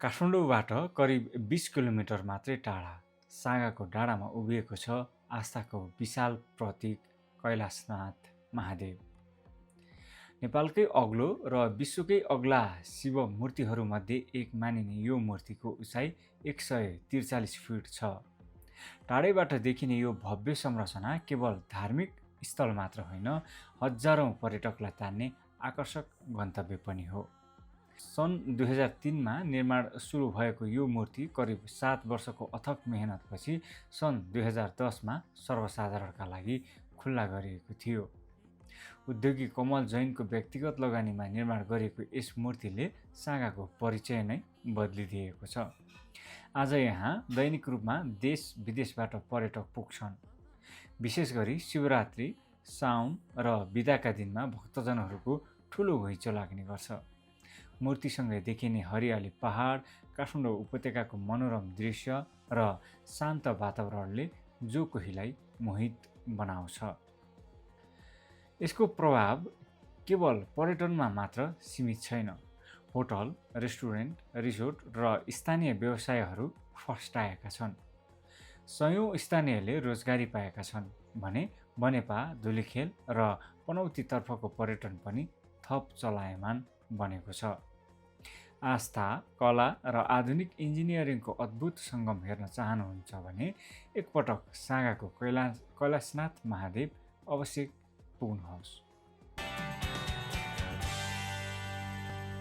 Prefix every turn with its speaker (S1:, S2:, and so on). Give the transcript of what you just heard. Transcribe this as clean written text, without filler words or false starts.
S1: काठमाडौँबाट करिब 20 किलोमिटर मात्रै टाढा सागाको डाँडामा उभिएको छ आस्थाको विशाल प्रतीक कैलाशनाथ महादेव। नेपालकै अग्लो र विश्वकै अग्ला शिव मूर्तिहरूमध्ये एक मानिने यो मूर्तिको उचाइ 143 फिट छ। टाढैबाट देखिने यो भव्य संरचना केवल धार्मिक स्थल मात्र होइन, हजारौं पर्यटकलाई तान्ने आकर्षक गन्तव्य पनि हो। सन् 2003मा निर्माण सुरु भएको यो मूर्ति करिब 7 वर्षको अथक मेहनतपछि सन् 2010मा सर्वसाधारणका लागि खुल्ला गरिएको थियो। उद्योगी कमल जैनको व्यक्तिगत लगानीमा निर्माण गरिएको यस मूर्तिले सागाको परिचय नै बदलिदिएको छ। आज यहाँ दैनिक रूपमा देश विदेशबाट पर्यटक पुग्छन्। विशेष गरी शिवरात्रि, साउन र बिदाका दिनमा भक्तजनहरूको ठुलो घुइँचो लाग्ने गर्छ। मूर्तिसँगै देखिने हरियाली पहाड, काठमाडौँ उपत्यकाको मनोरम दृश्य र शान्त वातावरणले जो कोहीलाई मोहित बनाउँछ। यसको प्रभाव केवल पर्यटनमा मात्र सीमित छैन। होटल, रेस्टुरेन्ट, रिसोर्ट र स्थानीय व्यवसायहरू फस्टाएका छन्। सयौं स्थानीयले रोजगारी पाएका छन् भने बनेपा, धुलिखेल र पनौतीतर्फको पर्यटन पनि थप चलायमान बनेको छ। आस्था, कला र आधुनिक इन्जिनियरिङको अद्भुत सङ्गम हेर्न चाहनुहुन्छ भने एकपटक सागाको कैलाशनाथ महादेव अवश्य पुग्नुहोस्।